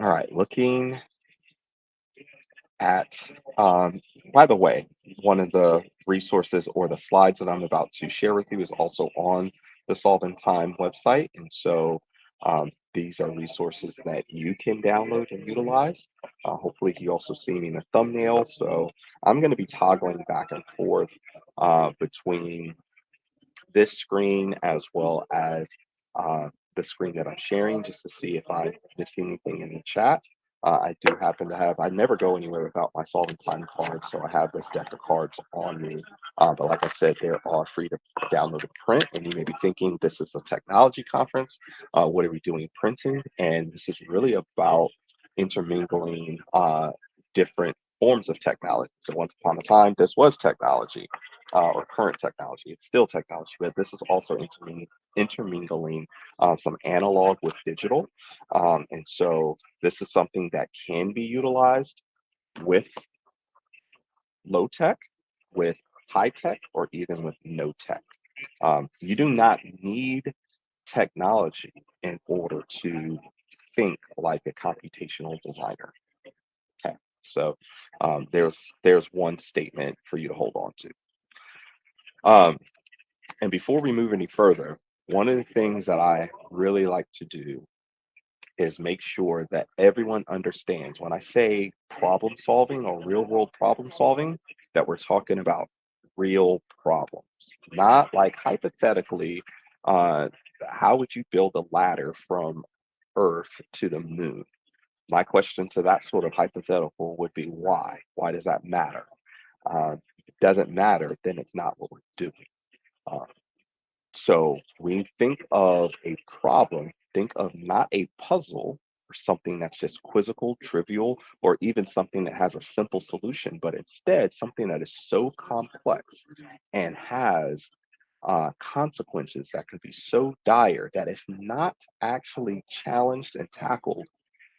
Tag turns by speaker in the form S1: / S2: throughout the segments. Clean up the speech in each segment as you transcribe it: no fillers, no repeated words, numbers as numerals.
S1: All right, looking at, um, by the way, one of the resources or the slides that I'm about to share with you is also on the Solve in Time website. And so these are resources that you can download and utilize. Hopefully, you also see me in the thumbnail. So I'm going to be toggling back and forth between this screen as well as the screen that I'm sharing just to see if I miss anything in the chat. I do happen to have, I never go anywhere without my Solving Time card, so I have this deck of cards on me. But like I said, they are free to download and print. And you may be thinking this is a technology conference. What are we doing printing? And this is really about intermingling different forms of technology. So once upon a time, this was technology or current technology. It's still technology, but this is also intermingling some analog with digital. And so this is something that can be utilized with low tech, with high tech, or even with no tech. You do not need technology in order to think like a computational designer. Okay, so there's one statement for you to hold on to. Um, And before we move any further, one of the things that I really like to do is make sure that everyone understands when I say problem solving or real world problem solving, that we're talking about real problems, not like hypothetically, uh, how would you build a ladder from Earth to the moon? My question to that sort of hypothetical would be why? Why does that matter? If it doesn't matter, then it's not what we're doing. Uh, so when you think of a problem, think of not a puzzle or something that's just quizzical, trivial, or even something that has a simple solution, but instead something that is so complex and has consequences that could be so dire that if not actually challenged and tackled,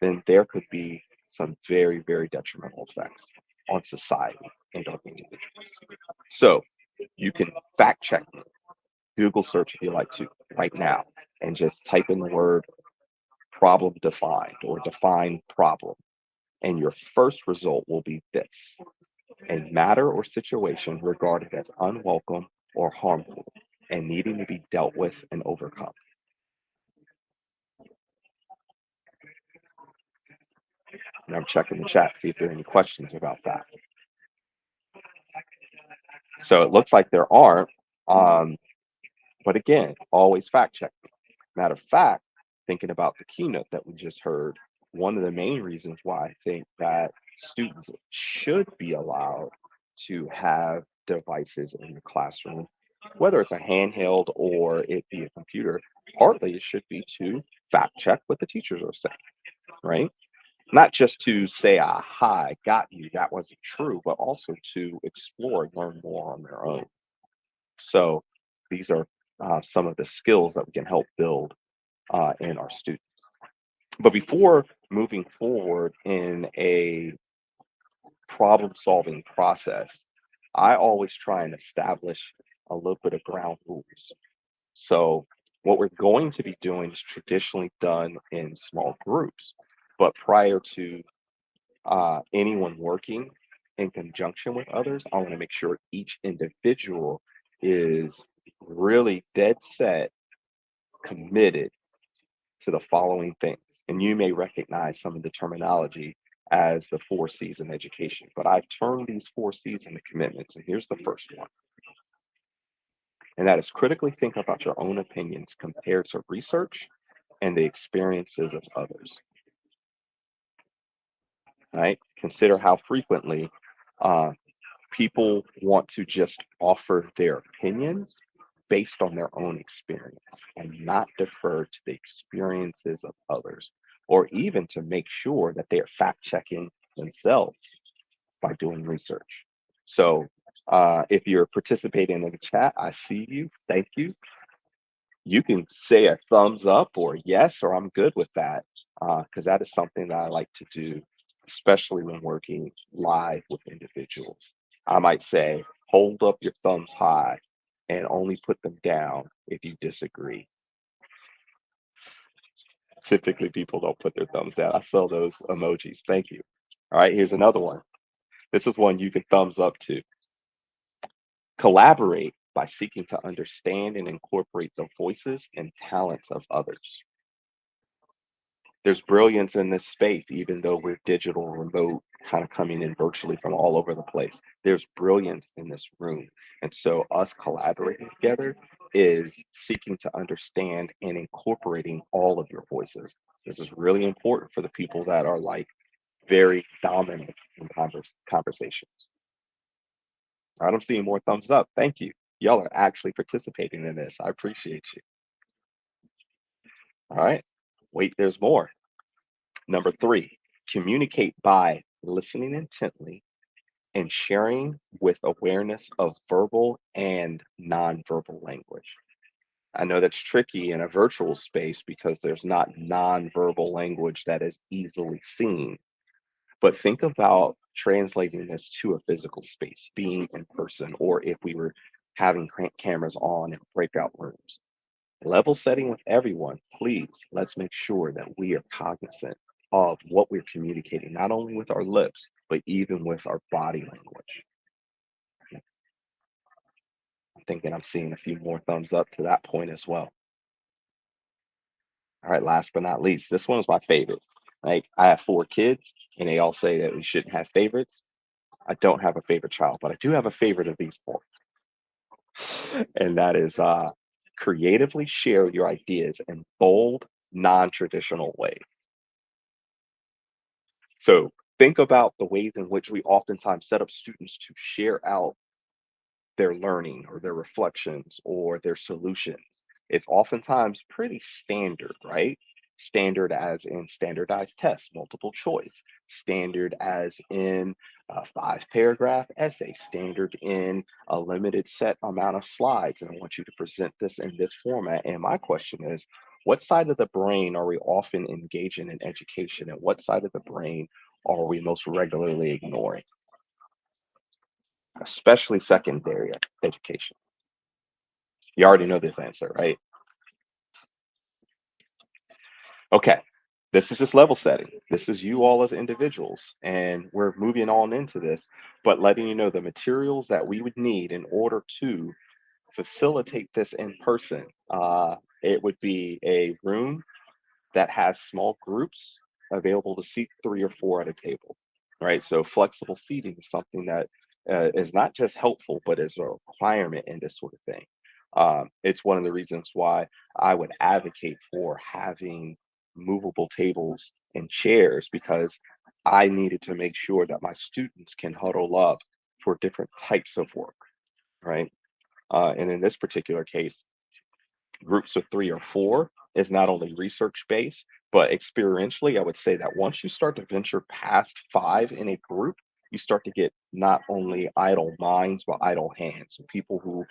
S1: then there could be some very, very detrimental effects on society and on individuals. So you can fact check me. Google search if you like to right now and just type in the word problem defined or define problem. And your first result will be this: a matter or situation regarded as unwelcome or harmful and needing to be dealt with and overcome. And I'm checking the chat, see if there are any questions about that. So it looks like there aren't. Um, but again, always fact check. Matter of fact, thinking about the keynote that we just heard, one of the main reasons why I think that students should be allowed to have devices in the classroom, whether it's a handheld or it be a computer, partly it should be to fact check what the teachers are saying, right? Not just to say, aha, I got you, that wasn't true, but also to explore and learn more on their own. So these are some of the skills that we can help build in our students. But before moving forward in a problem solving process, I always try and establish a little bit of ground rules. So, what we're going to be doing is traditionally done in small groups. But prior to anyone working in conjunction with others, I want to make sure each individual is really dead set, committed to the following things. And you may recognize some of the terminology as the 4 C's in education, but I've turned these 4 C's into commitments. And here's the first one, and that is critically think about your own opinions compared to research and the experiences of others, right? Consider how frequently uh, people want to just offer their opinions based on their own experience and not defer to the experiences of others, or even to make sure that they are fact checking themselves by doing research. So, if you're participating in the chat, I see you. Thank you. You can say a thumbs up or yes, or I'm good with that, because that is something that I like to do, especially when working live with individuals. I might say, hold up your thumbs high and only put them down if you disagree. Typically, people don't put their thumbs down. I saw those emojis. Thank you. All right, here's another one. This is one you can thumbs up to. Collaborate by seeking to understand and incorporate the voices and talents of others. There's brilliance in this space, even though we're digital, remote, kind of coming in virtually from all over the place. There's brilliance in this room. And so, us collaborating together is seeking to understand and incorporating all of your voices. This is really important for the people that are like very dominant in conversations. All right, I'm seeing more thumbs up. Thank you. Y'all are actually participating in this. I appreciate you. All right. Wait, there's more. Number three, communicate by listening intently and sharing with awareness of verbal and nonverbal language. I know that's tricky in a virtual space because there's not nonverbal language that is easily seen. But think about translating this to a physical space, being in person, or if we were having cameras on in breakout rooms. Level setting with everyone, please, let's make sure that we are cognizant of what we're communicating, not only with our lips, but even with our body language. I'm thinking I'm seeing a few more thumbs up to that point as well. All right, last but not least, this one is my favorite. Like, I have four kids, and they all say that we shouldn't have favorites. I don't have a favorite child, but I do have a favorite of these four, and that is creatively share your ideas in bold, non-traditional ways. So think about the ways in which we oftentimes set up students to share out their learning or their reflections or their solutions. It's oftentimes pretty standard, right? Standard as in standardized tests, multiple choice, standard as in a five paragraph essay, standard in a limited set amount of slides. And I want you to present this in this format. And my question is, what side of the brain are we often engaging in education, and what side of the brain are we most regularly ignoring, especially secondary education? You already know this answer, right? Okay. This is just level setting. This is you all as individuals, and we're moving on into this, but letting you know the materials that we would need in order to facilitate this in person. It would be a room that has small groups available to seat three or four at a table, right? So flexible seating is something that is not just helpful, but is a requirement in this sort of thing. It's one of the reasons why I would advocate for having movable tables and chairs because I needed to make sure that my students can huddle up for different types of work, right? And in this particular case, groups of three or four is not only research based, but experientially, I would say that once you start to venture past five in a group, you start to get not only idle minds, but idle hands. So people who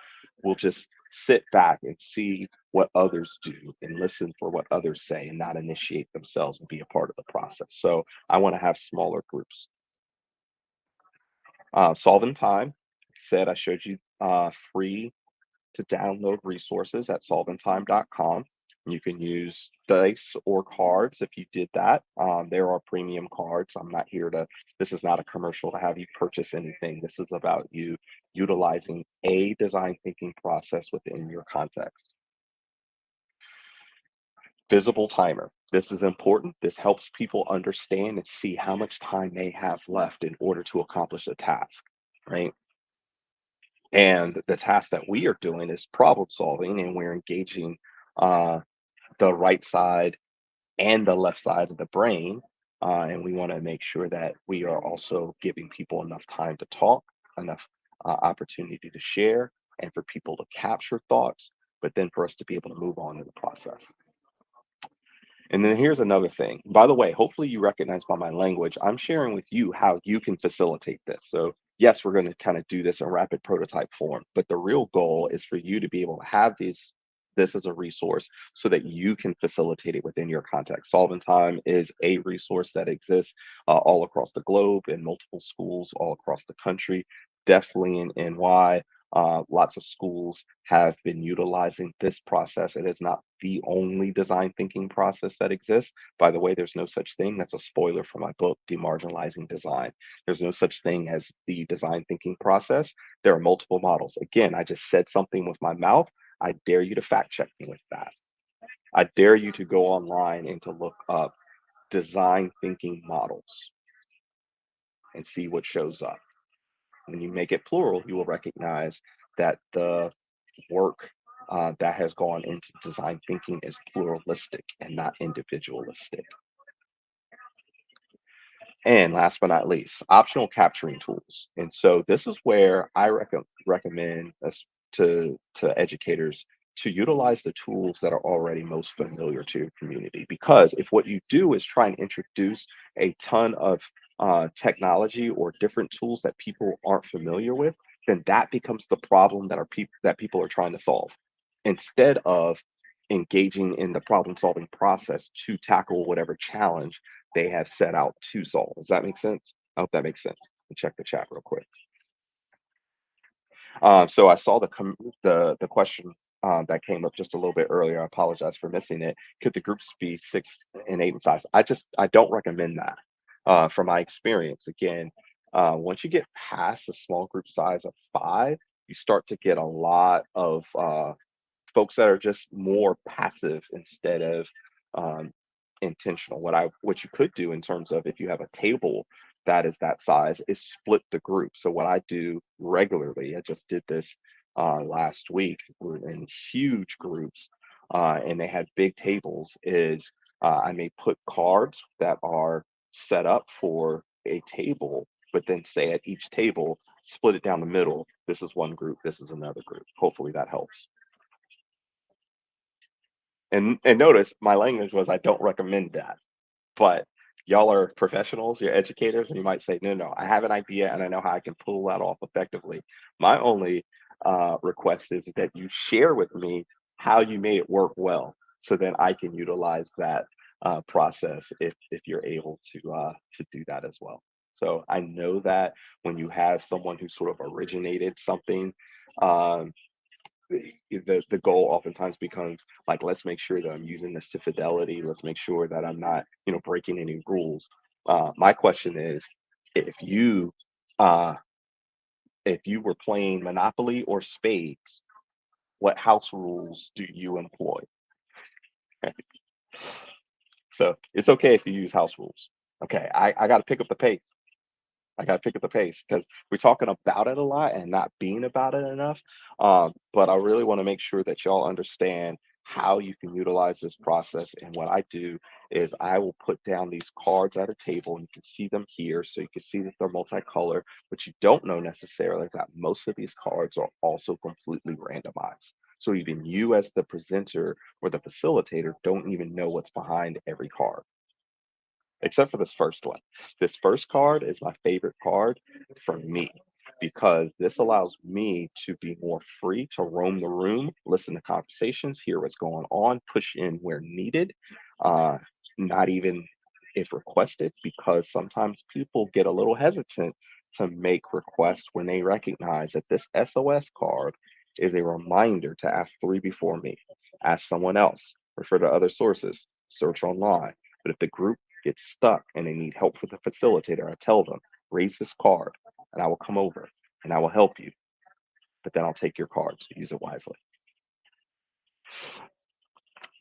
S1: will just sit back and see what others do and listen for what others say and not initiate themselves and be a part of the process. So I want to have smaller groups. Solving time, said I showed you free to download resources at solventime.com. You can use dice or cards if you did that. There are premium cards. I'm not here to, this is not a commercial to have you purchase anything. This is about you utilizing a design thinking process within your context. Visible timer. This is important. This helps people understand and see how much time they have left in order to accomplish a task, right? And the task that we are doing is problem solving, and we're engaging uh, the right side and the left side of the brain. And we want to make sure that we are also giving people enough time to talk, enough opportunity to share, and for people to capture thoughts, but then for us to be able to move on in the process. And then here's another thing. By the way, hopefully you recognize by my language, I'm sharing with you how you can facilitate this. So, yes, we're going to kind of do this in rapid prototype form, but the real goal is for you to be able to have this as a resource so that you can facilitate it within your context. Solve in Time is a resource that exists all across the globe in multiple schools all across the country, definitely in NY. Lots of schools have been utilizing this process. It is not the only design thinking process that exists. By the way, there's no such thing. That's a spoiler for my book, Demarginalizing Design. There's no such thing as the design thinking process. There are multiple models. Again, I just said something with my mouth. I dare you to fact check me with that. I dare you to go online and to look up design thinking models and see what shows up. When you make it plural, you will recognize that the work that has gone into design thinking is pluralistic and not individualistic. And last but not least, optional capturing tools. And so this is where I recommend us to educators to utilize the tools that are already most familiar to your community. Because if what you do is try and introduce a ton of technology or different tools that people aren't familiar with, then that becomes the problem that people are trying to solve. Instead of engaging in the problem solving process to tackle whatever challenge they have set out to solve. Does that make sense? I hope that makes sense. Let me check the chat real quick. So I saw the question that came up just a little bit earlier. I apologize for missing it. Could the groups be 6 and 8 in size? I don't recommend that. From my experience, again, once you get past a small group size of 5, you start to get a lot of folks that are just more passive instead of um, intentional. What you could do in terms of if you have a table that is that size is split the group. So what I do regularly, I just did this last week. We're in huge groups, and they had big tables. Is I may put cards that are set up for a table, but then say at each table, split it down the middle. This is one group. This is another group. Hopefully that helps. And notice my language was I don't recommend that. But y'all are professionals, you're educators, and you might say, no, no, I have an idea and I know how I can pull that off effectively. My only request is that you share with me how you made it work well, so then I can utilize that process if you're able to do that as well. So I know that when you have someone who sort of originated something, um, the goal oftentimes becomes like, let's make sure that I'm using this to fidelity. Let's make sure that I'm not, breaking any rules. My question is, if you uh, if you were playing Monopoly or Spades, what house rules do you employ? So it's okay if you use house rules. Okay, I got to pick up the pace. I gotta pick up the pace because we're talking about it a lot and not being about it enough. But I really want to make sure that y'all understand how you can utilize this process. And what I do is I will put down these cards at a table, and you can see them here, so you can see that they're multicolor. What you don't know necessarily is that most of these cards are also completely randomized. So even you, as the presenter or the facilitator, don't even know what's behind every card except for this first one. This first card is my favorite card for me because this allows me to be more free to roam the room, listen to conversations, hear what's going on, push in where needed, uh, not even if requested, because sometimes people get a little hesitant to make requests when they recognize that this SOS card is a reminder to ask three before me, ask someone else, refer to other sources, search online. But if the group get stuck and they need help from the facilitator, I tell them, raise this card and I will come over and I will help you. But then I'll take your card, so use it wisely.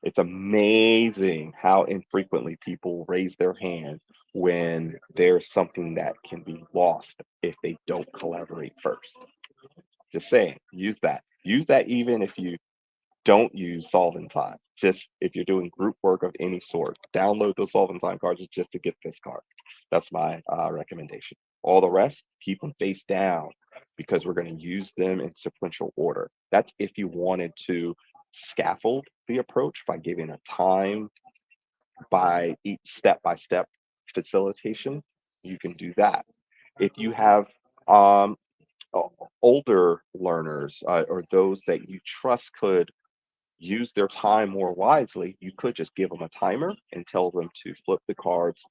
S1: It's amazing how infrequently people raise their hand when there's something that can be lost if they don't collaborate first. Just saying, use that. Use that even if you don't use solving time. Just if you're doing group work of any sort, download those solving time cards just to get this card. That's my recommendation. All the rest, keep them face down because we're going to use them in sequential order. That's if you wanted to scaffold the approach by giving a time by each step by step facilitation, you can do that. If you have um, older learners or those that you trust could use their time more wisely, you could just give them a timer and tell them to flip the cards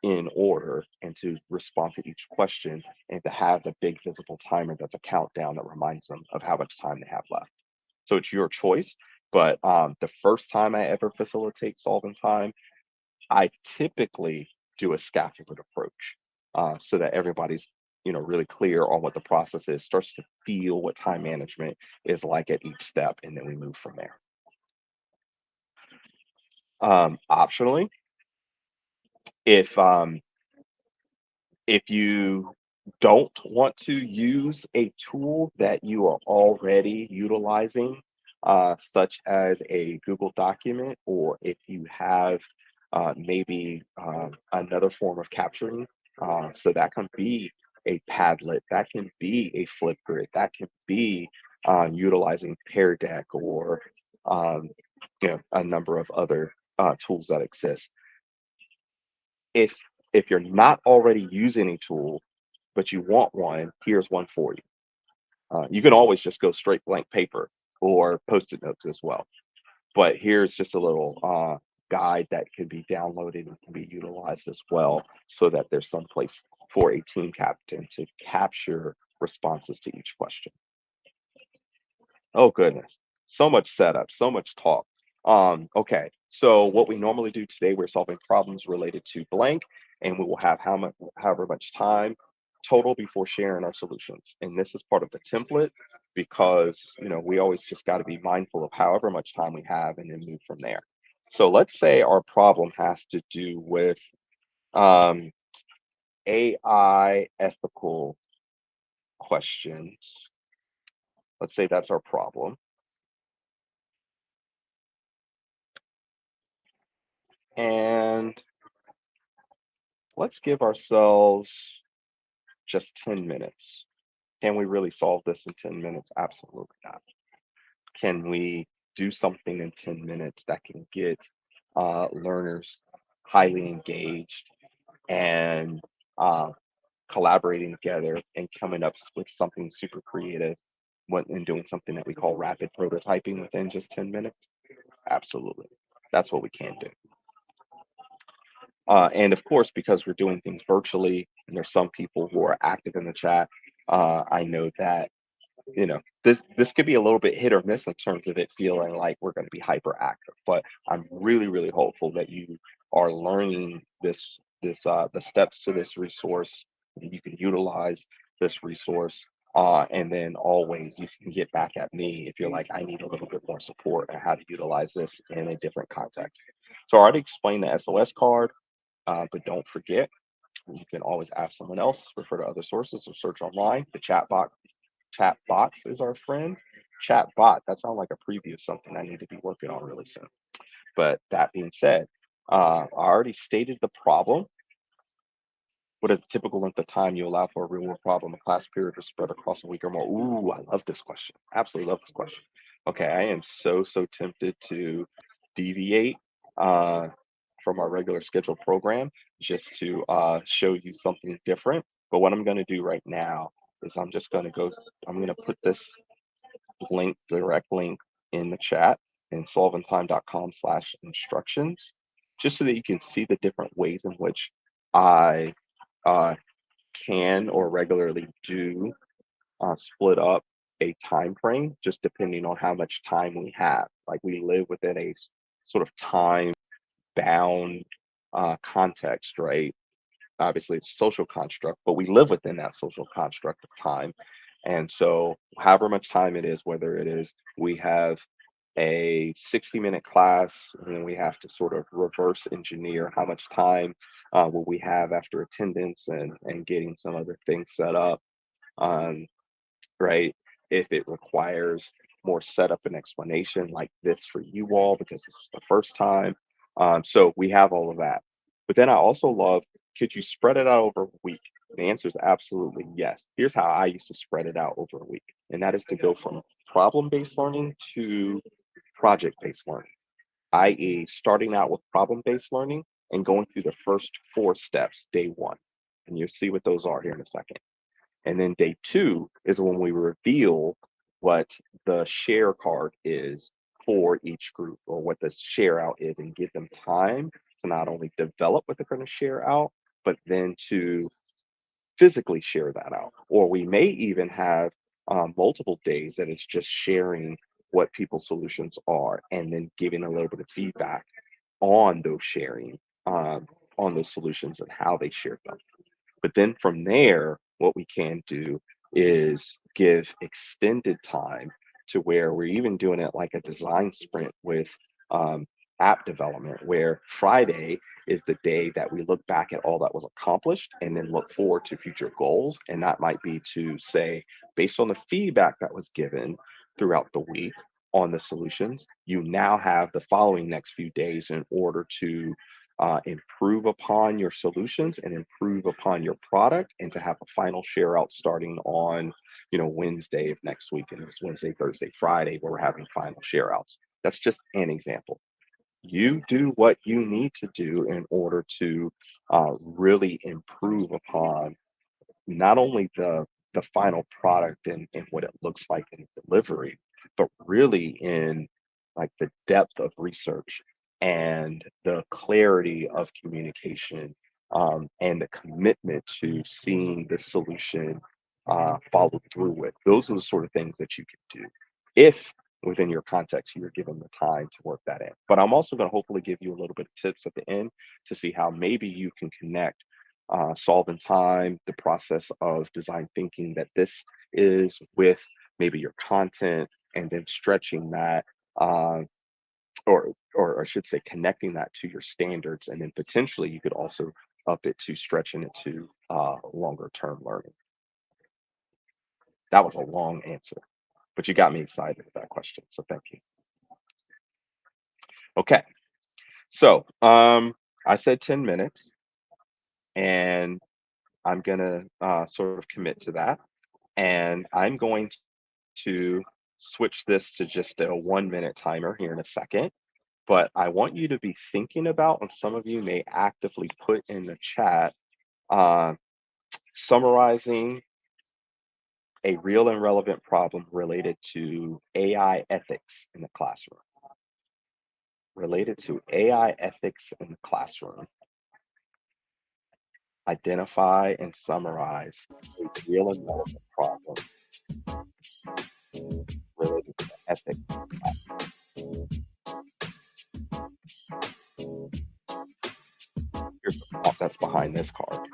S1: in order and to respond to each question and to have a big visible timer that's a countdown that reminds them of how much time they have left. So it's your choice. But the first time I ever facilitate solving time, I typically do a scaffolded approach so that everybody's really clear on what the process is, starts to feel what time management is like at each step, and then we move from there. Optionally, if if you don't want to use a tool that you are already utilizing, such as a Google document, or if you have maybe another form of capturing, so that can be a Padlet, that can be a Flipgrid, that can be utilizing Pear Deck or um, a number of other tools that exist. If if you're not already using a tool, but you want one, here's one for you. You can always just go straight blank paper or post-it notes as well. But here's just a little guide that can be downloaded and can be utilized as well, so that there's some place for a team captain to capture responses to each question. Oh goodness. So much setup, so much talk. Okay. So what we normally do today, we're solving problems related to blank, and we will have however much time total before sharing our solutions. And this is part of the template because we always just got to be mindful of however much time we have and then move from there. So let's say our problem has to do with um, AI ethical questions. Let's say that's our problem. And let's give ourselves just 10 minutes. Can we really solve this in 10 minutes? Absolutely not. Can we do something in 10 minutes that can get learners highly engaged and uh, collaborating together and coming up with something super creative and doing something that we call rapid prototyping within just 10 minutes? Absolutely. That's what we can do. And of course, because we're doing things virtually, and there's some people who are active in the chat, I know that this could be a little bit hit or miss in terms of it feeling like we're going to be hyperactive. But I'm really, really hopeful that you are learning the steps to this resource. You can utilize this resource. And then always you can get back at me if you're like, I need a little bit more support on how to utilize this in a different context. So I already explained the SOS card. But don't forget, you can always ask someone else, refer to other sources, or search online. The chat box is our friend. Chat bot, that sounds like a preview of something I need to be working on really soon. But that being said, I already stated the problem. What is the typical length of time you allow for a real world problem, a class period, or spread across a week or more? Ooh, I love this question. Absolutely love this question. Okay, I am so tempted to deviate uh, from our regular scheduled program just to show you something different. But what I'm going to do right now is I'm going to put this direct link in the chat in solvingtime.com/instructions, just so that you can see the different ways in which I uh, can or regularly do split up a time frame, just depending on how much time we have. Like we live within a sort of time bound context, right? Obviously, it's a social construct, but we live within that social construct of time. And so, however much time it is, whether it is we have a 60-minute class, and then we have to sort of reverse engineer how much time will we have after attendance and getting some other things set up. Um, right? If it requires more setup and explanation like this for you all, because this was the first time. So we have all of that. But then I also love, could you spread it out over a week? The answer is absolutely yes. Here's how I used to spread it out over a week, and that is to go from problem-based learning to project-based learning, i.e., starting out with problem-based learning and going through the first 4 steps day one. And you'll see what those are here in a second. And then day two is when we reveal what the share card is for each group, or what the share out is, and give them time to not only develop what they're going to share out, but then to physically share that out. Or we may even have multiple days that it's just sharing what people's solutions are and then giving a little bit of feedback on those sharing, on those solutions and how they shared them. But then from there, what we can do is give extended time to where we're even doing it like a design sprint with um, app development, where Friday is the day that we look back at all that was accomplished and then look forward to future goals. And that might be to say, based on the feedback that was given throughout the week on the solutions, you now have the following next few days in order to improve upon your solutions and improve upon your product and to have a final share out starting on Wednesday of next week, and it's Wednesday, Thursday, Friday where we're having final share outs. That's just an example. You do what you need to do in order to really improve upon not only the final product and what it looks like in delivery, but really in like the depth of research and the clarity of communication, and the commitment to seeing the solution followed through with. Those are the sort of things that you can do if within your context you're given the time to work that in. But I'm also going to hopefully give you a little bit of tips at the end to see how maybe you can connect solving time, the process of design thinking that this is with maybe your content, and then stretching that, uh, or I should say, connecting that to your standards, and then potentially you could also up it to stretching it to longer term learning. That was a long answer, but you got me excited with that question, so thank you. Okay, so I said 10 minutes, and I'm gonna sort of commit to that, and I'm going to switch this to just a 1 minute timer here in a second. But I want you to be thinking about, and some of you may actively put in the chat, uh, summarizing a real and relevant problem related to AI ethics in the classroom. Related to AI ethics in the classroom. Identify and summarize a real and relevant problem related to ethics. Here's the prompt that's behind this card.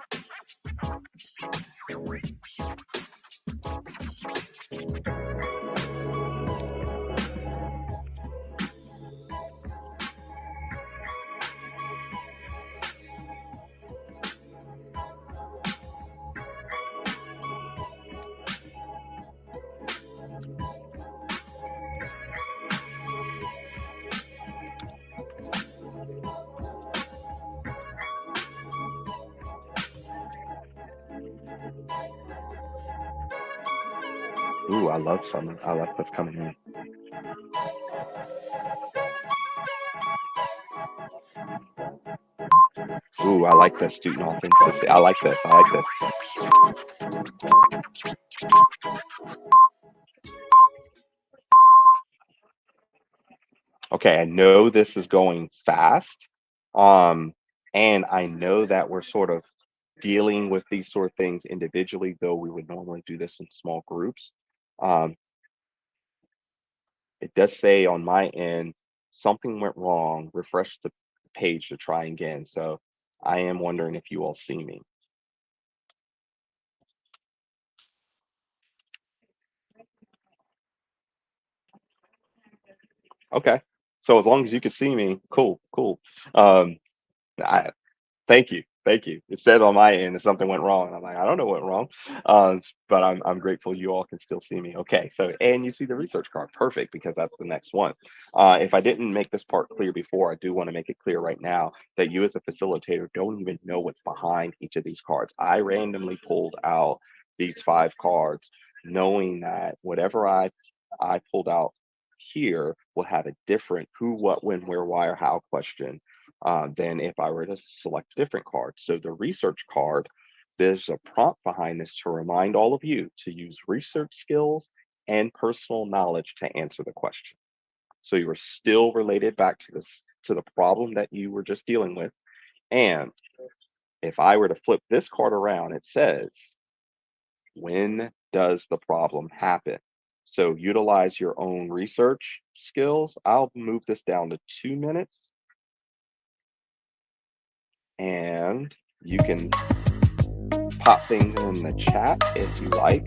S1: Ooh, I love some. I love what's coming in. Ooh, I like the student authenticity. I like this. I like this. Okay, I know this is going fast. Um, and I know that we're sort of dealing with these sort of things individually, though we would normally do this in small groups. Um, it does say on my end, something went wrong. Refresh the page to try again. So I am wondering if you all see me. Okay. So as long as you can see me, cool, cool. Um, I, Thank you. Thank you. It said on my end that something went wrong. And I'm like, I don't know what went wrong. But I'm grateful you all can still see me. Okay. So, and you see the research card. Perfect, because that's the next one. If I didn't make this part clear before, I do want to make it clear right now that you as a facilitator don't even know what's behind each of these cards. I randomly pulled out these 5 cards, knowing that whatever I pulled out here will have a different who, what, when, where, why, or how question than if I were to select a different card. So the research card, there's a prompt behind this to remind all of you to use research skills and personal knowledge to answer the question. So you are still related back to this, to the problem that you were just dealing with, and If I were to flip this card around, it says, when does the problem happen? So utilize your own research skills. I'll move this down to 2 minutes, and you can pop things in the chat if you like.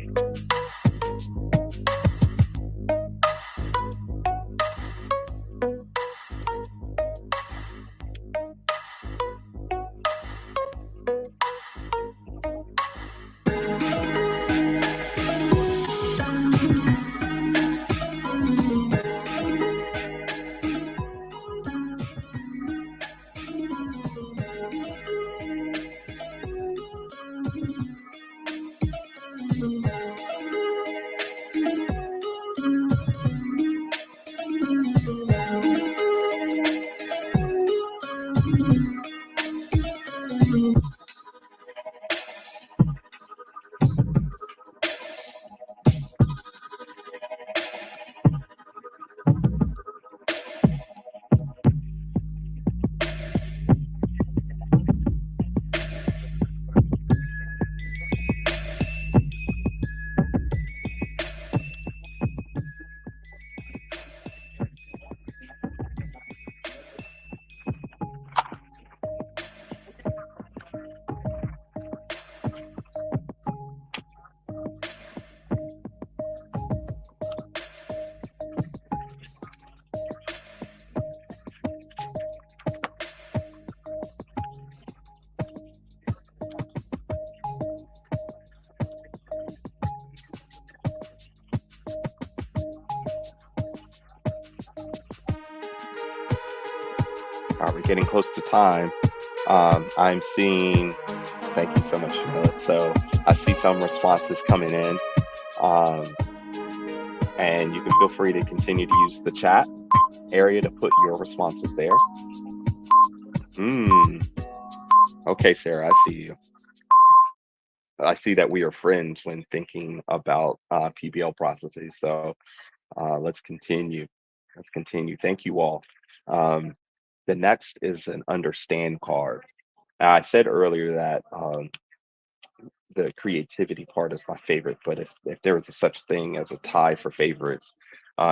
S1: All right, we're getting close to time. I'm seeing, thank you so much, Jamila. So I see some responses coming in, um, and you can feel free to continue to use the chat area to put your responses there. Hmm. Okay, Sarah, I see you. I see that we are friends when thinking about PBL processes. So let's continue. Let's continue. Thank you all. Um, the next is an understand card. I said earlier that the creativity part is my favorite, but if there was a such thing as a tie for favorites,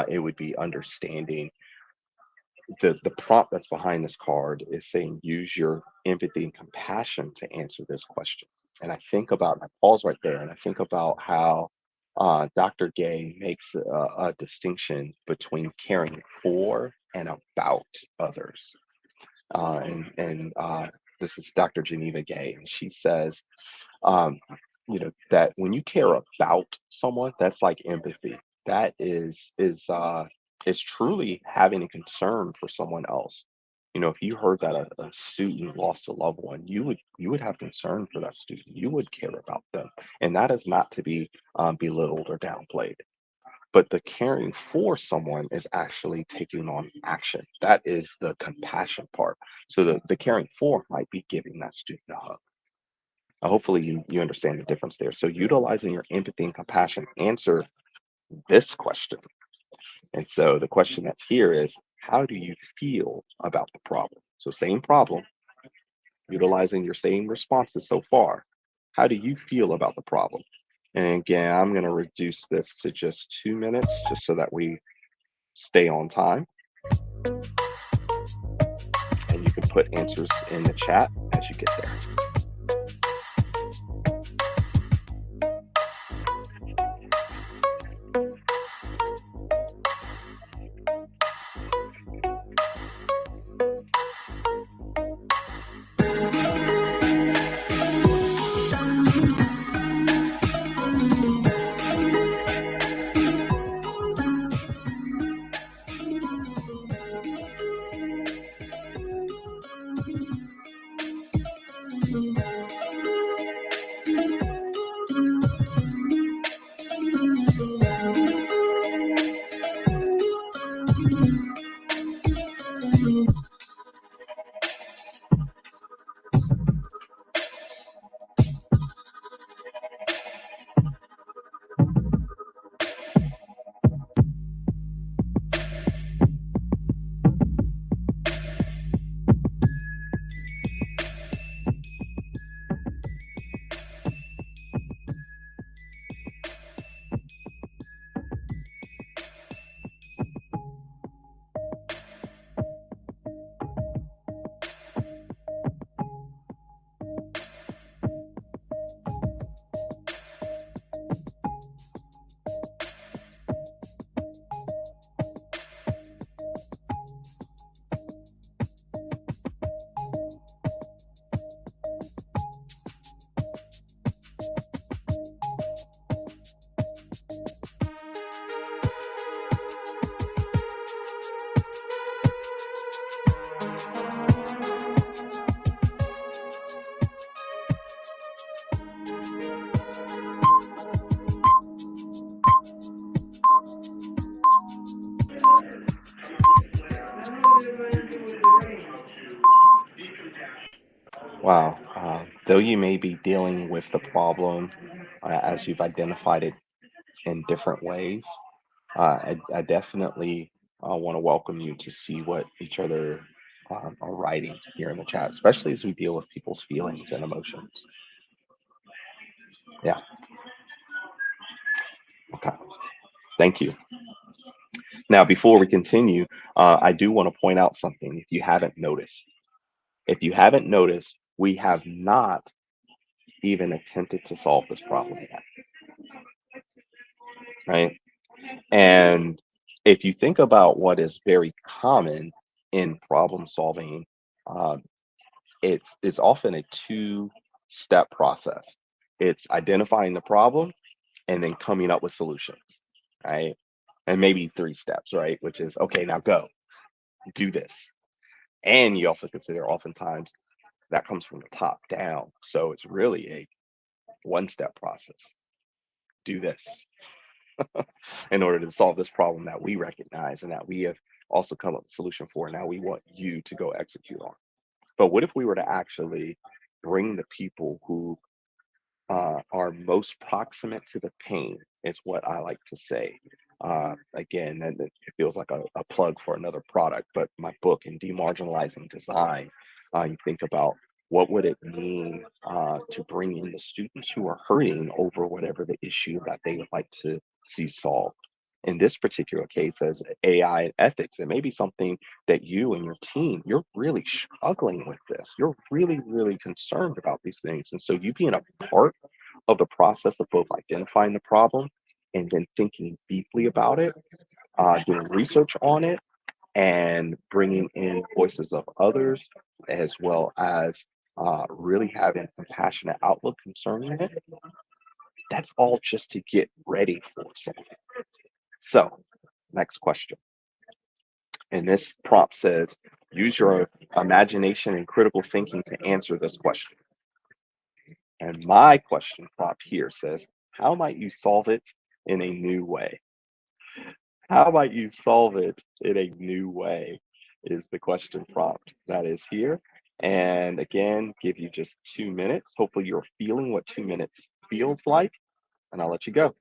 S1: it would be understanding. The prompt that's behind this card is saying use your empathy and compassion to answer this question. And I think about, I pause right there and I think about how Dr. Gay makes a distinction between caring for and about others. And this is Dr. Geneva Gay, and she says, um, that when you care about someone, that's like empathy. That is truly having a concern for someone else. If you heard that a student lost a loved one, you would have concern for that student. You would care about them, and that is not to be belittled or downplayed. But the caring for someone is actually taking on action. That is the compassion part. So the caring for might be giving that student a hug. Hopefully you understand the difference there. So utilizing your empathy and compassion, answer this question. And so the question that's here is, how do you feel about the problem? So same problem, utilizing your same responses so far. How do you feel about the problem? And again, I'm going to reduce this to just 2 minutes just so that we stay on time. And you can put answers in the chat as you get there. Wow. Though you may be dealing with the problem as you've identified it in different ways, I definitely want to welcome you to see what each other are writing here in the chat, especially as we deal with people's feelings and emotions. Yeah. Okay. Thank you. Now, before we continue, I do want to point out something if you haven't noticed. If you haven't noticed, we have not even attempted to solve this problem yet, right? And if you think about what is very common in problem solving, um, it's often a two-step process. It's identifying the problem and then coming up with solutions, right? And maybe three steps, right? Which is okay, now go do this. And you also consider oftentimes that comes from the top down. So it's really a one-step process. Do this in order to solve this problem that we recognize and that we have also come up with a solution for. Now we want you to go execute on. But what if we were to actually bring the people who are most proximate to the pain, is what I like to say. Again, and it feels like a plug for another product, but my book in demarginalizing design, you think about what would it mean to bring in the students who are hurting over whatever the issue that they would like to see solved. In this particular case, as AI and ethics, it may be something that you and your team, you're really struggling with this. You're really, really concerned about these things. And so you being a part of the process of both identifying the problem and then thinking deeply about it, doing research on it, and bringing in voices of others, as well as really having a compassionate outlook concerning it. That's all just to get ready for something. So, next question. And this prompt says, use your imagination and critical thinking to answer this question. And my question prompt here says, how might you solve it in a new way? How might you solve it in a new way? Is the question prompt that is here. And again, give you just 2 minutes. Hopefully, you're feeling what 2 minutes feels like, and I'll let you go.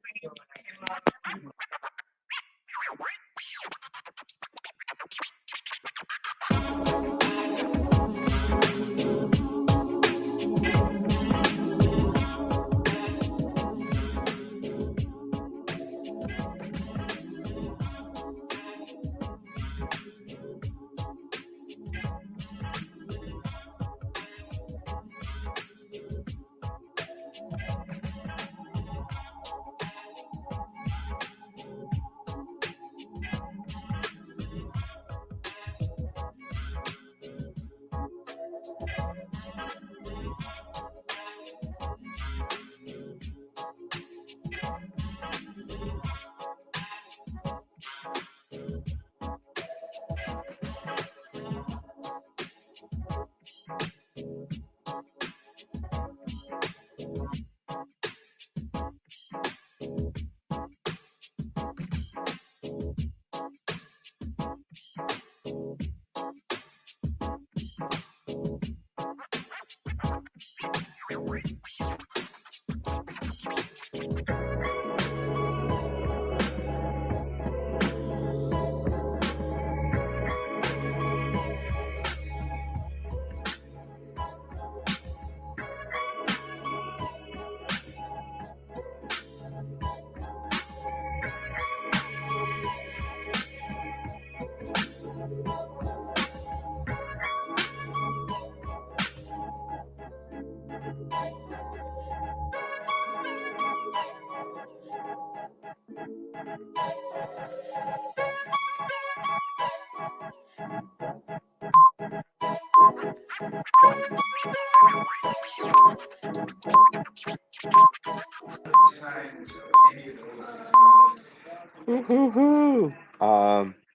S1: Woo-hoo-hoo.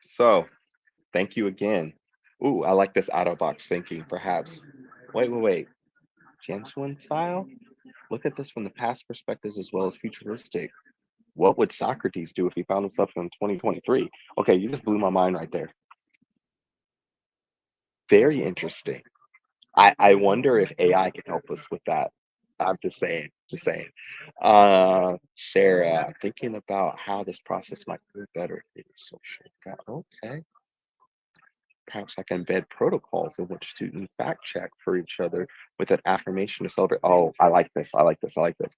S1: So thank you again. Ooh, I like this out of box thinking, perhaps. Wait. Gentleman style? Look at this from the past perspectives as well as futuristic. What would Socrates do if he found himself in 2023? Okay, you just blew my mind right there. Very interesting. I wonder if AI can help us with that. I'm just saying, just saying. Sarah, I'm thinking about how this process might go better if it's social. Okay. Perhaps I can embed protocols in which students fact check for each other with an affirmation to celebrate. Oh, I like this. I like this. I like this.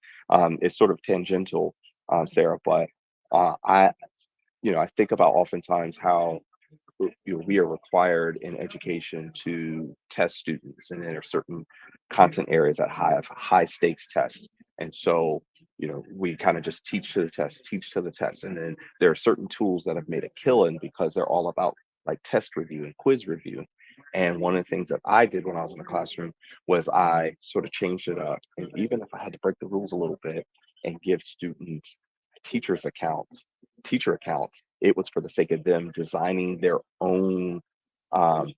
S1: It's sort of tangential, Sarah, but I, I think about oftentimes how we are required in education to test students, and there are certain content areas that have high stakes tests. And so, we kind of just teach to the test, teach to the test. And then there are certain tools that have made a killing because they're all about like test review and quiz review. And one of the things that I did when I was in the classroom was I sort of changed it up. And even if I had to break the rules a little bit and give students teachers accounts, teacher accounts, it was for the sake of them designing their own um,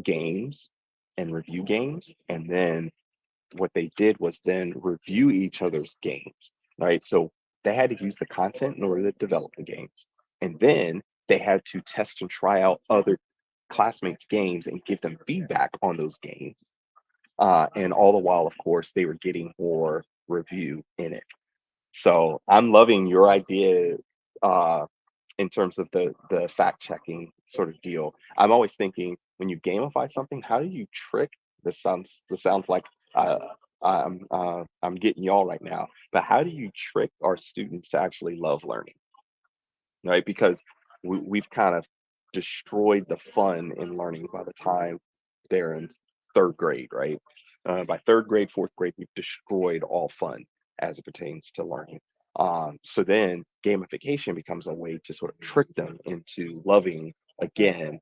S1: games and review games. And then what they did was then review each other's games, right? So they had to use the content in order to develop the games. And then they had to test and try out other classmates' games and give them feedback on those games. And all the while, of course, they were getting more review in it. So I'm loving your idea uh, in terms of the fact checking sort of deal. I'm always thinking when you gamify something, how do you trick? This sounds like uh, I'm getting y'all right now, but how do you trick our students to actually love learning? Right? Because we've kind of destroyed the fun in learning by the time they're in third grade, right? By third grade, fourth grade, we've destroyed all fun as it pertains to learning. So then gamification becomes a way to sort of trick them into loving again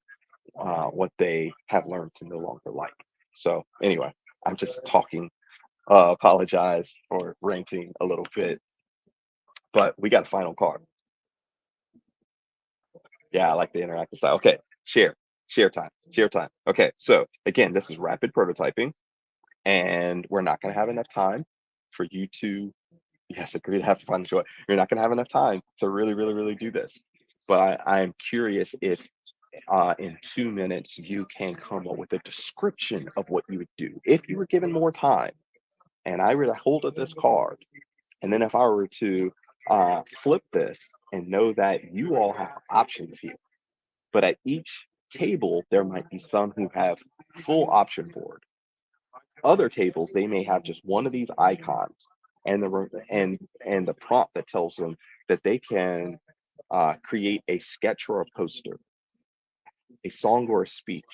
S1: what they have learned to no longer like. So anyway, I'm just talking. Apologize for ranting a little bit, but we got a final card. Yeah, I like the interactive style. Okay, share time, share time. Okay, so again, this is rapid prototyping, and we're not going to have enough time for you to, yes, agree to have fun. Joy. You're not going to have enough time to really, really, really do this. But I'm curious if in 2 minutes you can come up with a description of what you would do if you were given more time. And I were to hold up this card, and then if I were to flip this and know that you all have options here, but at each table, there might be some who have full option board. Other tables, they may have just one of these icons and the prompt that tells them that they can create a sketch or a poster, a song or a speech,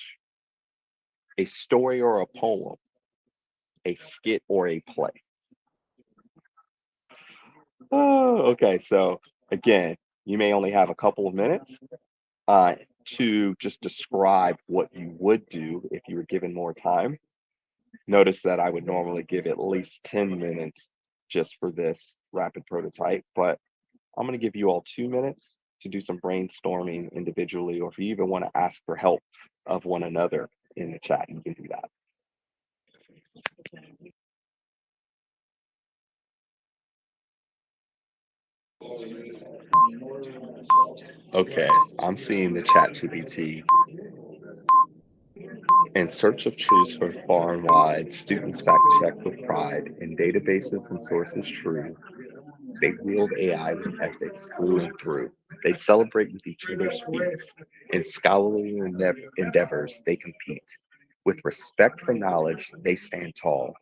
S1: a story or a poem, a skit or a play. Oh, okay, so again, you may only have a couple of minutes uh, to just describe what you would do if you were given more time. Notice that I would normally give at least 10 minutes just for this rapid prototype, but I'm going to give you all 2 minutes to do some brainstorming individually, or if you even want to ask for help of one another in the chat, you can do that. Okay, I'm seeing the chat GPT. In search of truths for far and wide, students fact check with pride in databases and sources true. They wield AI with ethics through and through. They celebrate with each other's feats. In scholarly endeavors, they compete. With respect for knowledge, they stand tall.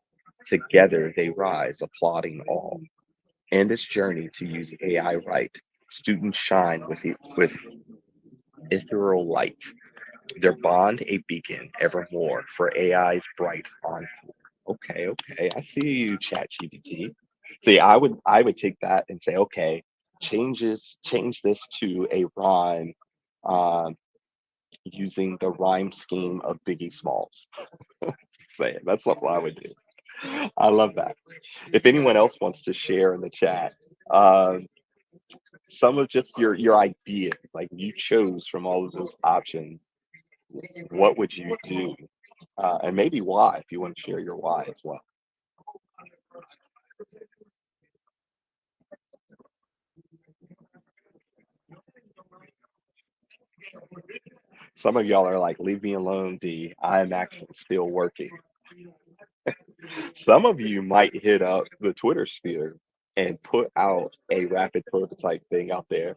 S1: Together, they rise, applauding all. In this journey to use AI right, students shine with ethereal light. Their bond a beacon evermore for AI's bright on. Okay, okay. I see you, Chat GPT. See, I would take that and say, okay, change this to a rhyme um, using the rhyme scheme of Biggie Smalls. Say it. That's something I would do. I love that. If anyone else wants to share in the chat, um, some of just your ideas, like you chose from all of those options, what would you do? And maybe why, if you want to share your why as well. Some of y'all are like, leave me alone, D. I am actually still working. Some of you might hit up the Twitter sphere and put out a rapid prototype thing out there.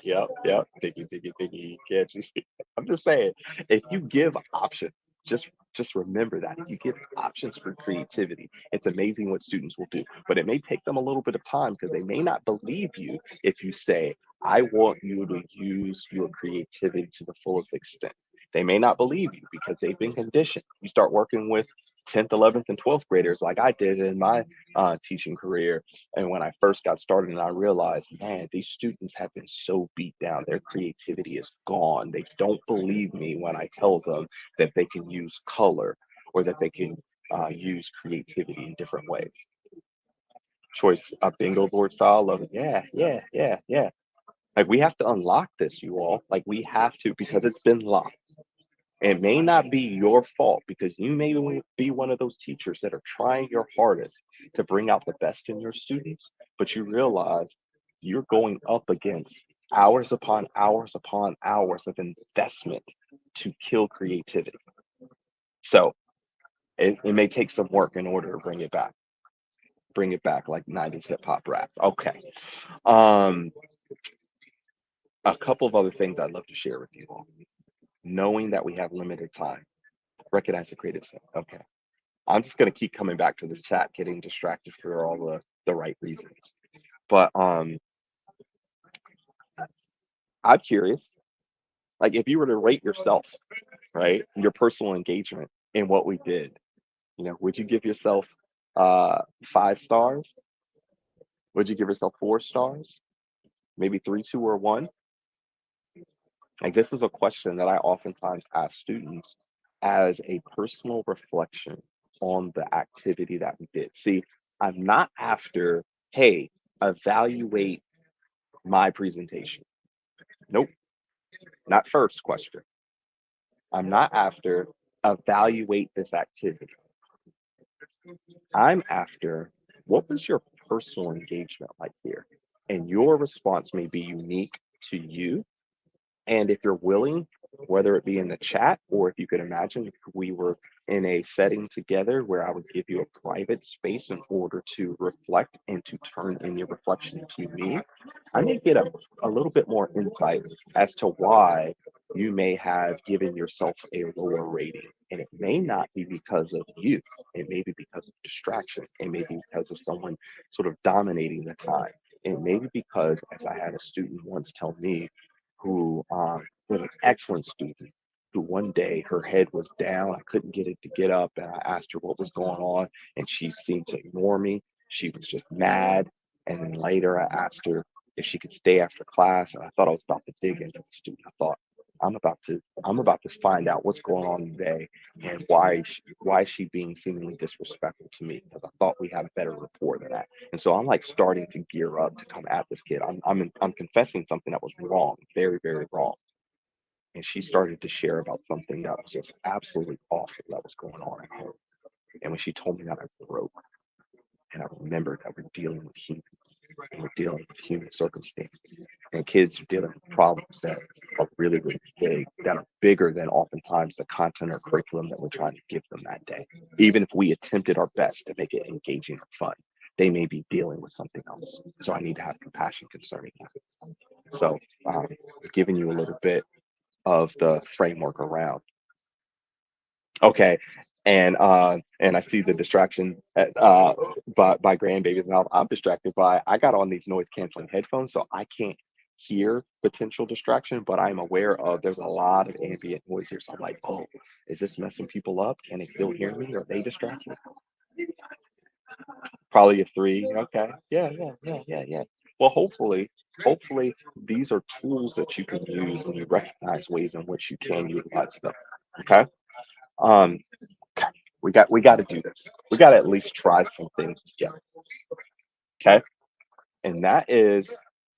S1: Yep, yep. Diggy, diggy, diggy. Can't you see? I'm just saying, if you give options, just remember that if you give options for creativity, it's amazing what students will do. But it may take them a little bit of time because they may not believe you if you say, I want you to use your creativity to the fullest extent. They may not believe you because they've been conditioned. You start working with 10th, 11th, and 12th graders like I did in my teaching career. And when I first got started, and I realized, man, these students have been so beat down. Their creativity is gone. They don't believe me when I tell them that they can use color or that they can use creativity in different ways. Choice a bingo board style of yeah, yeah, yeah, yeah. Like we have to unlock this, you all. Like we have to because it's been locked. It may not be your fault because you may be one of those teachers that are trying your hardest to bring out the best in your students, but you realize you're going up against hours upon hours of investment to kill creativity. So it may take some work in order to bring it back like 90s hip hop rap. Okay. Um, a couple of other things I'd love to share with you all. Knowing that we have limited time, recognize the creative side. Okay. I'm just gonna keep coming back to this chat, getting distracted for all the right reasons. But I'm curious, like if you were to rate yourself, right, your personal engagement in what we did, would you give yourself 5 stars? Would you give yourself 4 stars? Maybe three, two, or one? Like this is a question that I oftentimes ask students as a personal reflection on the activity that we did. See, I'm not after, hey, evaluate my presentation. Nope, not first question. I'm not after evaluate this activity. I'm after what was your personal engagement like here? And your response may be unique to you. And if you're willing, whether it be in the chat or if you could imagine if we were in a setting together where I would give you a private space in order to reflect and to turn in your reflection to me, I may get a little bit more insight as to why you may have given yourself a lower rating. And it may not be because of you. It may be because of distraction. It may be because of someone sort of dominating the time. It may be because, as I had a student once tell me, who was an excellent student, who one day her head was down. I couldn't get it to get up. And I asked her what was going on, and she seemed to ignore me. She was just mad. And then later I asked her if she could stay after class. And I thought I was about to dig into the student. I thought, I'm about to find out what's going on today and why is she being seemingly disrespectful to me because I thought we had a better rapport than that. And so I'm like starting to gear up to come at this kid. I'm confessing something that was wrong, very, very wrong. And she started to share about something that was just absolutely awful that was going on at home. And when she told me that, I broke. And I remembered that we're dealing with humans and we're dealing with human circumstances. And kids are dealing with problems that are really, really big, that are bigger than oftentimes the content or curriculum that we're trying to give them that day. Even if we attempted our best to make it engaging or fun, they may be dealing with something else. So I need to have compassion concerning that. So, giving you a little bit of the framework around. Okay. And I see the distraction by grandbabies, and I'm distracted by I got on these noise canceling headphones, so I can't hear potential distraction, but I'm aware of there's a lot of ambient noise here. So I'm like, oh, is this messing people up? Can they still hear me? Are they distracted? Probably a three. Okay. Yeah, yeah, yeah, yeah, yeah. Well, hopefully these are tools that you can use when you recognize ways in which you can utilize them. Okay. Um, we got to do this. We got to at least try some things together. Okay. And that is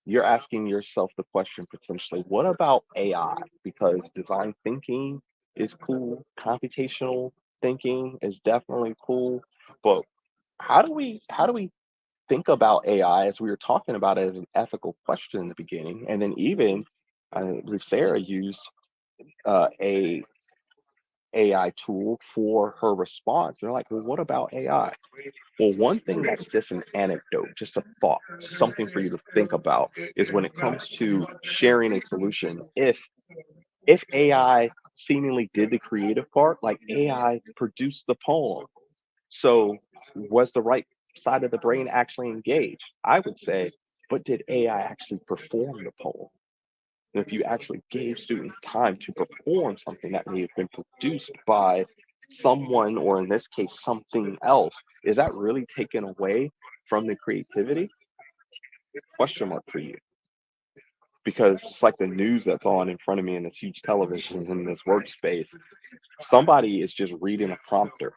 S1: you're asking yourself the question potentially, what about AI? Because design thinking is cool, computational thinking is definitely cool, but how do we think about AI as we were talking about it as an ethical question in the beginning, and then even Sarah used a AI tool for her response. They're like, well, what about AI? Well, one thing that's just an anecdote, just a thought, something for you to think about is when it comes to sharing a solution, if AI seemingly did the creative part, like AI produced the poem. So was the right side of the brain actually engaged? I would say, but did AI actually perform the poem? And if you actually gave students time to perform something that may have been produced by someone, or in this case, something else, is that really taken away from the creativity? Question mark for you. Because just like the news that's on in front of me in this huge television in this workspace, somebody is just reading a prompter.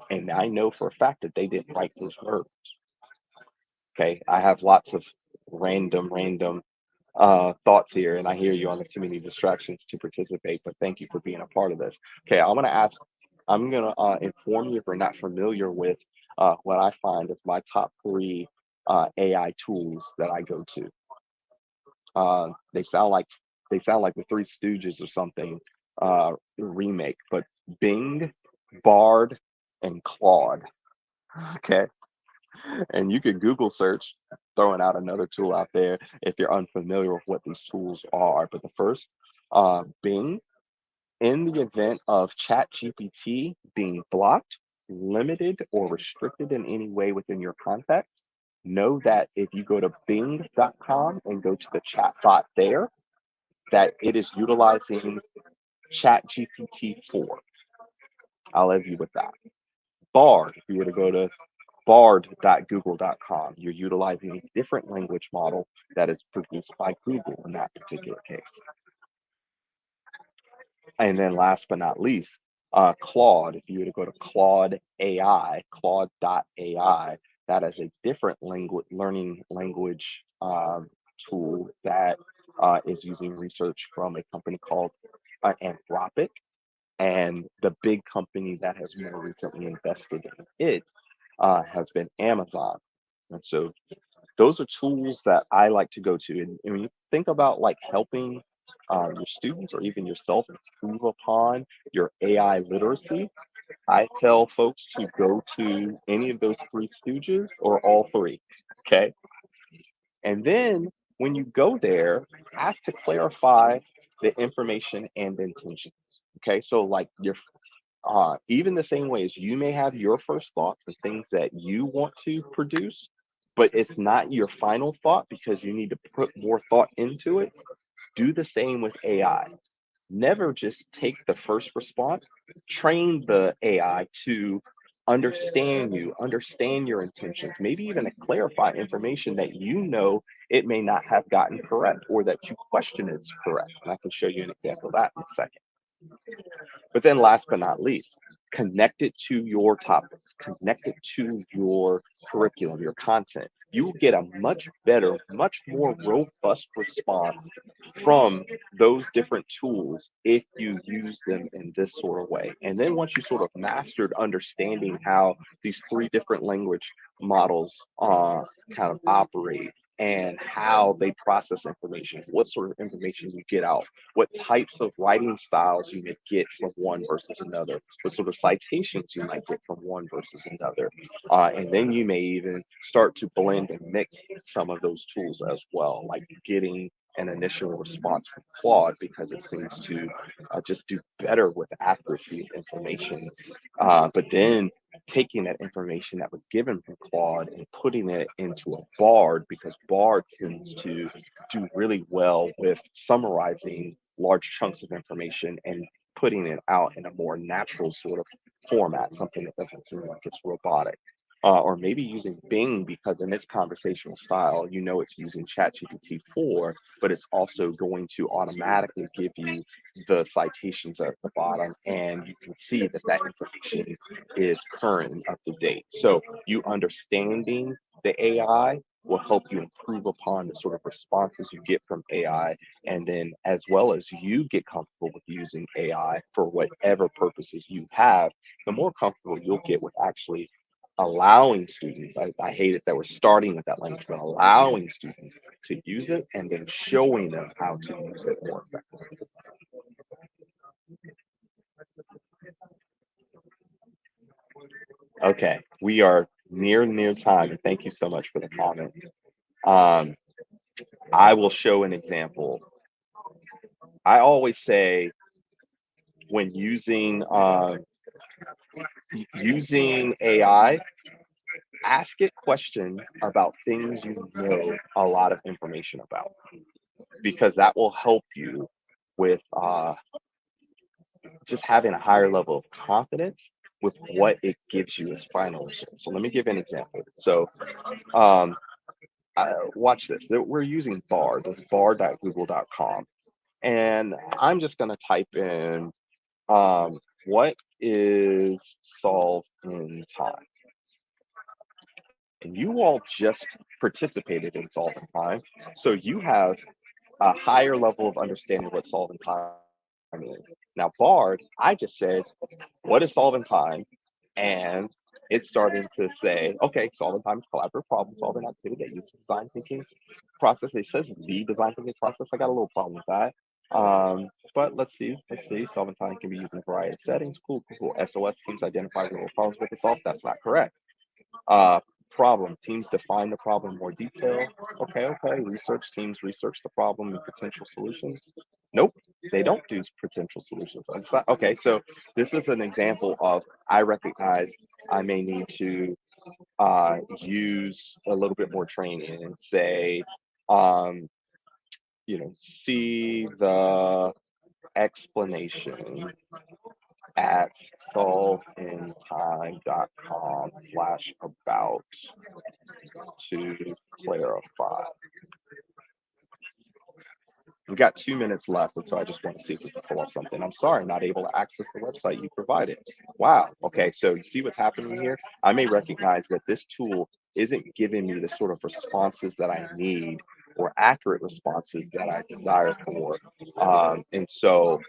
S1: And I know for a fact that they didn't write those words. Okay. I have lots of random thoughts here, and I hear you on the too many distractions to participate, but thank you for being a part of this. Okay, I'm gonna inform you if you're not familiar with what I find is my top three AI tools that I go to. Uh, they sound like they sound like the Three Stooges or something remake, but Bing, Bard, and Claude. Okay, and you can Google search, throwing out another tool out there if you're unfamiliar with what these tools are. But the first, Bing, in the event of ChatGPT being blocked, limited, or restricted in any way within your context, know that if you go to bing.com and go to the chat bot there, that it is utilizing ChatGPT 4. I'll leave you with that. Bard, if you were to go to bard.google.com, you're utilizing a different language model that is produced by Google in that particular case. And then last but not least, Claude, if you were to go to Claude AI, Claude.ai, that is a different language learning language tool that is using research from a company called Anthropic. And the big company that has more recently invested in it has been Amazon. And so those are tools that I like to go to. And when you think about like helping your students or even yourself improve upon your AI literacy, I tell folks to go to any of those three stooges or all three. Okay. And then when you go there, ask to clarify the information and intentions. Okay. So, like your even the same way as you may have your first thoughts and things that you want to produce, but it's not your final thought because you need to put more thought into it. Do the same with AI. Never just take the first response. Train the AI to understand you, understand your intentions, maybe even to clarify information that you know it may not have gotten correct or that you question is correct. And I can show you an example of that in a second. But then last but not least, connect it to your topics, connect it to your curriculum, your content. You will get a much better, much more robust response from those different tools if you use them in this sort of way. And then once you sort of mastered understanding how these three different language models kind of operate and how they process information, what sort of information you get out, what types of writing styles you may get from one versus another, what sort of citations you might get from one versus another. And then you may even start to blend and mix some of those tools as well, like getting an initial response from Claude because it seems to just do better with accuracy of information. But then taking that information that was given from Claude and putting it into a Bard because Bard tends to do really well with summarizing large chunks of information and putting it out in a more natural sort of format, something that doesn't seem like it's robotic. Or maybe using Bing because in its conversational style, you know it's using ChatGPT 4, but it's also going to automatically give you the citations at the bottom, and you can see that that information is current and up to date. So you understanding the AI will help you improve upon the sort of responses you get from AI. And then, as well as you get comfortable with using AI for whatever purposes you have, the more comfortable you'll get with actually allowing students. I hate it that we're starting with that language, but allowing students to use it and then showing them how to use it more effectively. Okay, we are near time, and thank you so much for the comment. Um, I will show an example. I always say when using AI, ask it questions about things you know a lot of information about, because that will help you with just having a higher level of confidence with what it gives you as final results. So let me give an example. So um, watch this. We're using Bard, this bard.google.com, and I'm just going to type in what is solve in time. And you all just participated in solve in time, so you have a higher level of understanding what solve in time is. Now, Bard, I just said, what is solve in time? And it's starting to say, okay, solving time is collaborative problem solving activity that uses design thinking process. It says the design thinking process. I got a little problem with that. But let's see. Let's see. Solving time can be used in a variety of settings. Cool, cool, cool. SOS teams identify real problems with the solve. That's not correct. Uh, Problem teams define the problem in more detail. Okay, okay. Research teams research the problem and potential solutions. Nope, they don't do potential solutions. Okay, so this is an example of I recognize I may need to use a little bit more training and say, um, see the explanation at solveintime.com/about to clarify. We've got 2 minutes left, and so I just want to see if we can pull up something. I'm sorry, I'm not able to access the website you provided. Wow. Okay, so you see what's happening here? I may recognize that this tool isn't giving me the sort of responses that I need or accurate responses that I desire for. And so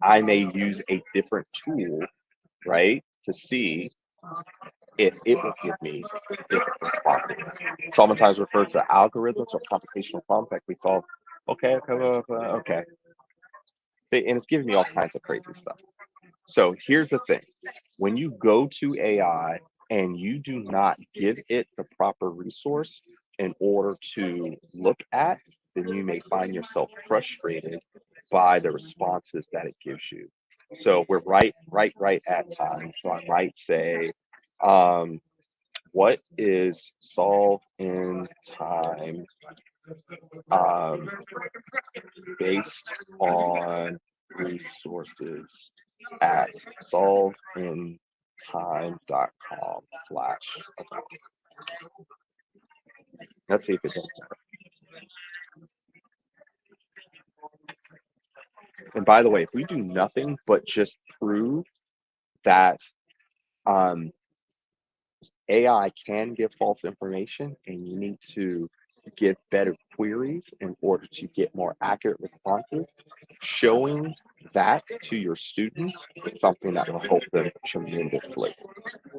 S1: I may use a different tool, right, to see if it will give me different responses. Sometimes referred to algorithms or computational problems that we solve. Okay, okay, okay. See, and it's giving me all kinds of crazy stuff. So here's the thing. When you go to AI and you do not give it the proper resource in order to look at, then you may find yourself frustrated by the responses that it gives you. So we're right at time. So I might say, um, what is solve in time um, based on resources at solveintime.com/. Let's see if it does that. And by the way, if we do nothing but just prove that um, AI can give false information and you need to give better queries in order to get more accurate responses, showing that to your students is something that will help them tremendously.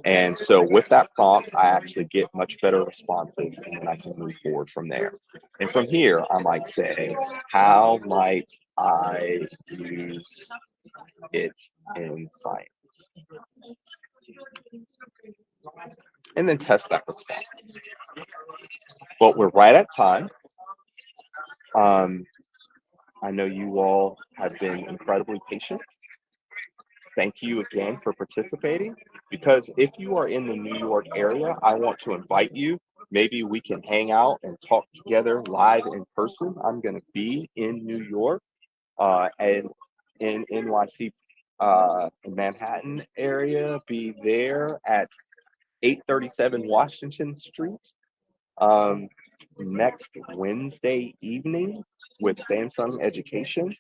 S1: And so with that prompt, I actually get much better responses and then I can move forward from there. And from here, I might say, how might I use it in science? And then test that response. But we're right at time. Um, I know you all have been incredibly patient. Thank you again for participating. Because if you are in the New York area, I want to invite you. Maybe we can hang out and talk together live in person. I'm going to be in New York and in NYC, Manhattan area, be there at 837 Washington Street um, next Wednesday evening with Samsung Education.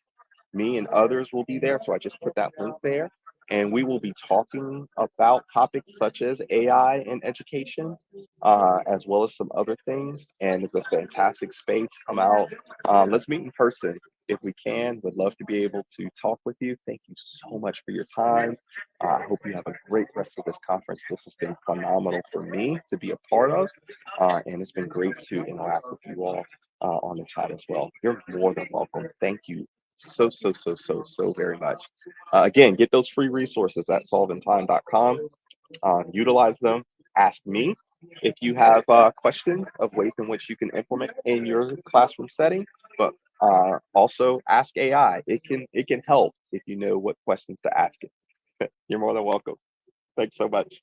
S1: Me and others will be there. So I just put that link there. And we will be talking about topics such as AI and education, as well as some other things. And it's a fantastic space. Come out. Let's meet in person if we can. Would love to be able to talk with you. Thank you so much for your time. I hope you have a great rest of this conference. This has been phenomenal for me to be a part of. And it's been great to interact with you all on the chat as well. You're more than welcome. Thank you so very much. Again, get those free resources at solveintime.com. Utilize them. Ask me if you have questions of ways in which you can implement in your classroom setting. But also ask AI. It can help if you know what questions to ask it. You're more than welcome. Thanks so much.